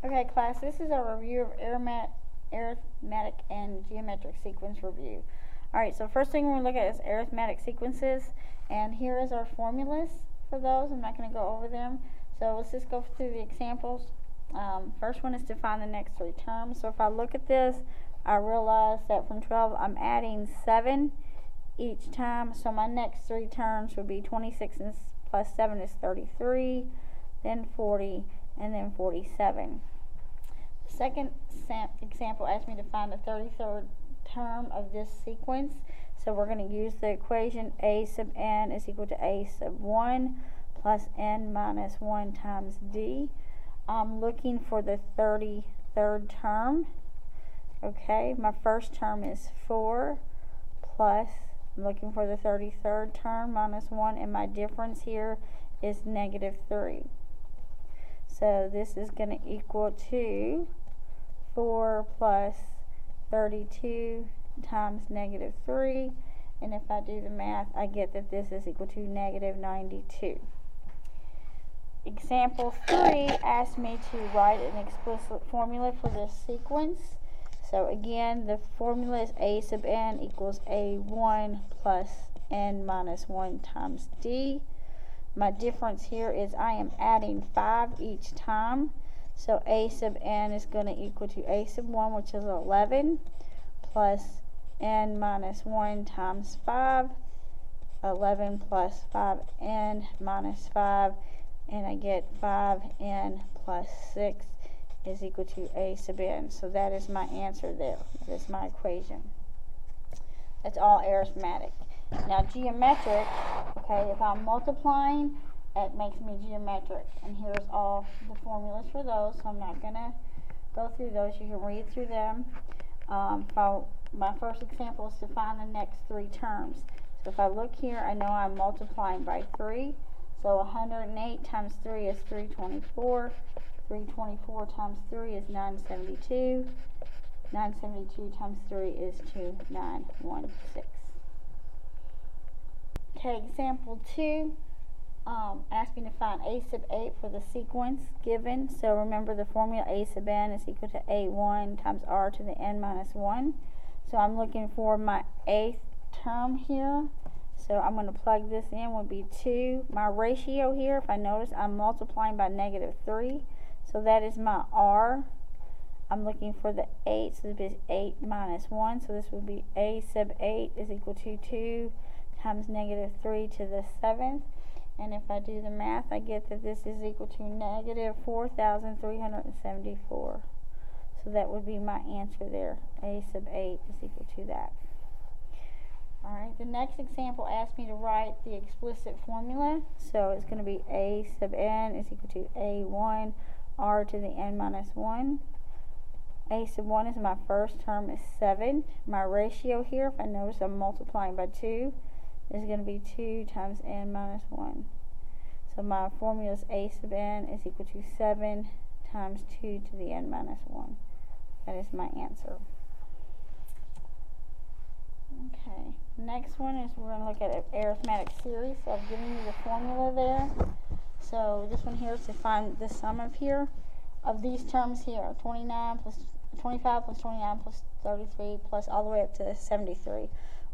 Okay, class, this is our review of arithmetic and geometric sequence review. Alright, so first thing we're going to look at is arithmetic sequences, and here is our formulas for those. I'm not going to go over them, so let's just go through the examples. First one is to find the next three terms. So if I look at this, I realize that from 12 I'm adding 7 each time, so my next three terms would be 26 plus 7 is 33, then 40, and then 47. The second example asks me to find the 33rd term of this sequence. So we're going to use the equation a sub n is equal to a sub 1 plus n minus 1 times d. I'm looking for the 33rd term. Okay, my first term is 4 plus, I'm looking for the 33rd term minus 1, and my difference here is negative 3. So this is going to equal to 4 plus 32 times negative 3. And if I do the math, I get that this is equal to negative 92. Example 3 asks me to write an explicit formula for this sequence. So again, the formula is a sub n equals a1 plus n minus 1 times d. My difference here is I am adding 5 each time. So a sub n is going to equal to a sub 1, which is 11, plus n minus 1 times 5, 11 plus 5n minus 5, and I get 5n plus 6 is equal to a sub n. So that is my answer there. That is my equation. That's all arithmetic. Now geometric, okay, if I'm multiplying, it makes me geometric. And here's all the formulas for those, so I'm not going to go through those. You can read through them. My first example is to find the next three terms. So if I look here, I know I'm multiplying by 3. So 108 times 3 is 324. 324 times 3 is 972. 972 times 3 is 2916. Okay, example 2, asking to find a sub 8 for the sequence given. So remember the formula a sub n is equal to a1 times r to the n minus 1. So I'm looking for my 8th term here. So I'm going to plug this in, would be 2. My ratio here, if I notice, I'm multiplying by negative 3. So that is my r. I'm looking for the 8, so this is 8 minus 1. So this would be a sub 8 is equal to 2 times negative 3 to the 7th. And if I do the math, I get that this is equal to negative 4,374. So that would be my answer there. A sub 8 is equal to that. Alright, the next example asks me to write the explicit formula. So it's going to be a sub n is equal to a1 r to the n minus 1. A sub 1 is my first term is 7. My ratio here, if I notice I'm multiplying by 2, is going to be 2 times n minus 1. So my formula is a sub n is equal to 7 times 2 to the n minus 1. That is my answer. Okay, next one is we're going to look at an arithmetic series. So I've given you the formula there. So this one here is to find the sum of here of these terms here, 25 plus 29 plus 33 plus all the way up to 73.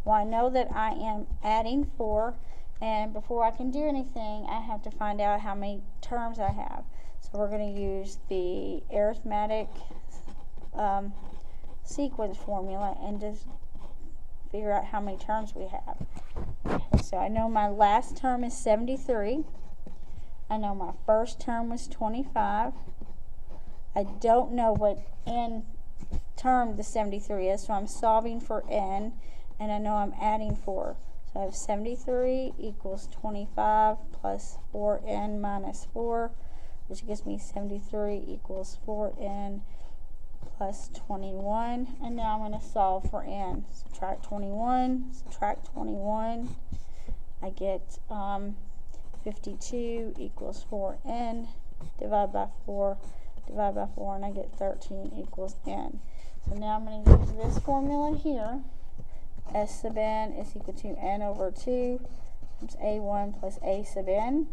Well, I know that I am adding 4, and before I can do anything, I have to find out how many terms I have. So we're going to use the arithmetic sequence formula and just figure out how many terms we have. Okay, so I know my last term is 73. I know my first term was 25. I don't know what n term the 73 is, so I'm solving for n, and I know I'm adding 4. So I have 73 equals 25 plus 4n minus 4, which gives me 73 equals 4n plus 21. And now I'm going to solve for n. Subtract 21, subtract 21. I get 52 equals 4n, divide by 4, and I get 13 equals n. So now I'm going to use this formula here. S sub n is equal to n over 2 times a1 plus a sub n.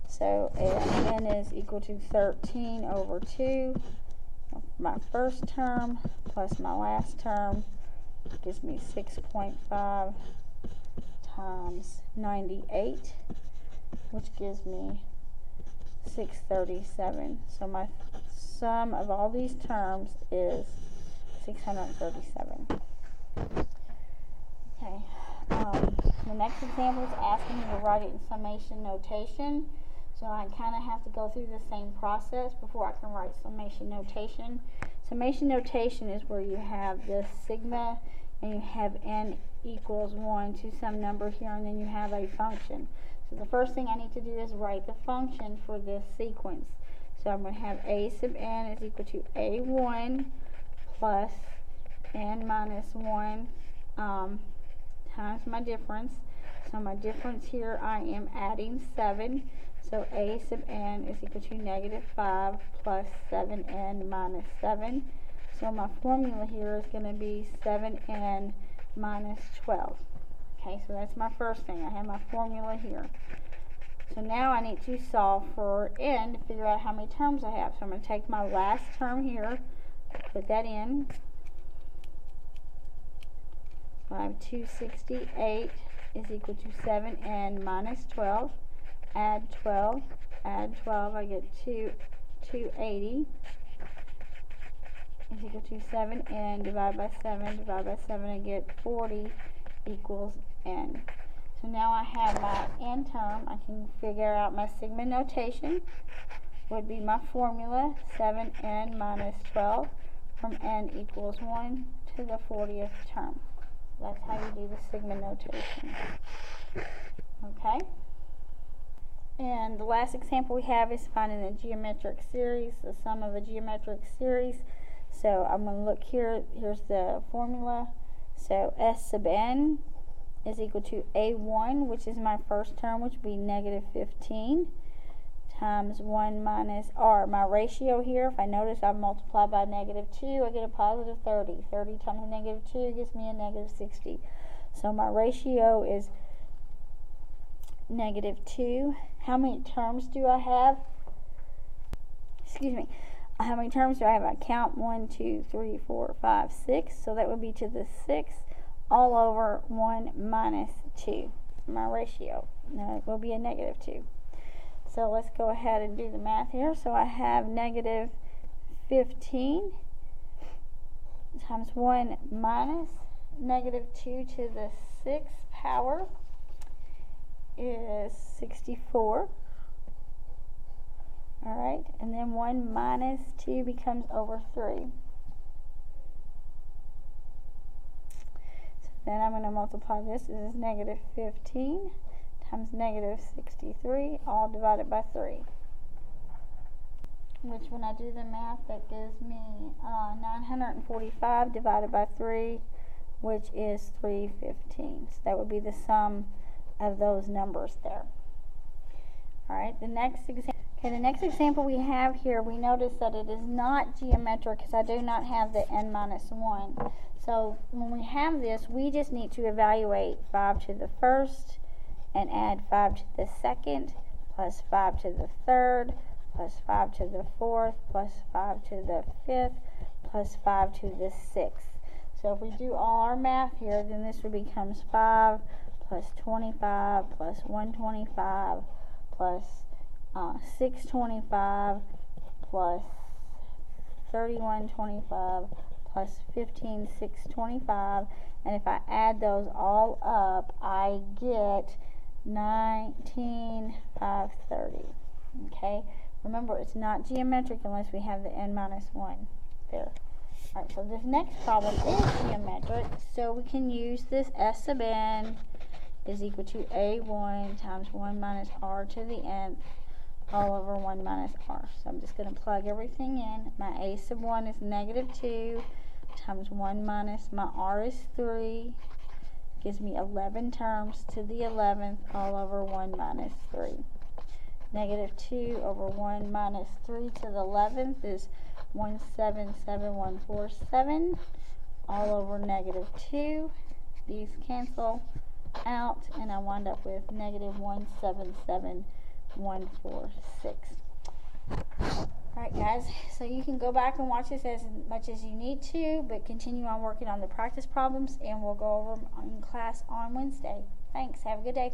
So n is equal to 13 over 2. My first term plus my last term gives me 6.5 times 98, which gives me 637. So my sum of all these terms is 637. Okay. The next example is asking me to write it in summation notation. So I kind of have to go through the same process before I can write summation notation. Summation notation is where you have this sigma and you have n equals 1 to some number here, and then you have a function. So the first thing I need to do is write the function for this sequence. So I'm going to have a sub n is equal to a1 plus n minus 1 times my difference. So my difference here, I am adding 7. So a sub n is equal to negative 5 plus 7n minus 7. So my formula here is going to be 7n minus 12. Okay, so that's my first thing. I have my formula here. So now I need to solve for n to figure out how many terms I have. So I'm going to take my last term here, put that in. So I have 268 is equal to 7n minus 12. Add 12, I get 280 is equal to 7n divided by 7, I get 40 equals n. So now I have my n term. I can figure out my sigma notation. Would be my formula, 7n minus 12 from n equals 1 to the 40th term. That's how you do the sigma notation. Okay? And the last example we have is finding a geometric series, the sum of a geometric series. So I'm going to look here. Here's the formula. So S sub n is equal to a1, which is my first term, which would be negative 15, times 1 minus r. My ratio here, if I notice I've multiplied by negative 2, I get a positive 30. 30 times negative 2 gives me a negative 60. So my ratio is negative 2. How many terms do I have? Excuse me. How many terms do I have? I count 1, 2, 3, 4, 5, 6. So that would be to the 6 all over 1 minus 2. My ratio. Now it will be a negative 2. So let's go ahead and do the math here. So I have negative 15 times 1 minus negative 2 to the 6th power is 64. Alright, and then 1 minus 2 becomes over 3. So then I'm going to multiply this. This is negative 15 times negative 63, all divided by 3. Which, when I do the math, that gives me 945 divided by 3, which is 315. So that would be the sum of those numbers there. Alright, the next example we have here, we notice that it is not geometric because I do not have the n minus 1. So when we have this, we just need to evaluate 5 to the first and add 5 to the second, plus 5 to the third, plus 5 to the fourth, plus 5 to the fifth, plus 5 to the sixth. So if we do all our math here, then this becomes 5 plus 25 plus 125 plus 625 plus 3125 plus 15625, and if I add those all up, I get 19,530. Okay, remember it's not geometric unless we have the n minus 1 there. Alright, so this next problem is geometric, so we can use this S sub n is equal to a1 times 1 minus r to the nth all over 1 minus r. So I'm just going to plug everything in. My a sub 1 is negative 2 times 1 minus my r is 3. Gives me 11 terms to the 11th all over 1 minus 3. Negative 2 over 1 minus 3 to the 11th is 177,147 all over negative 2. These cancel out and I wind up with negative 177 146. Alright guys, so you can go back and watch this as much as you need to, but continue on working on the practice problems, and we'll go over them in class on Wednesday. Thanks, have a good day.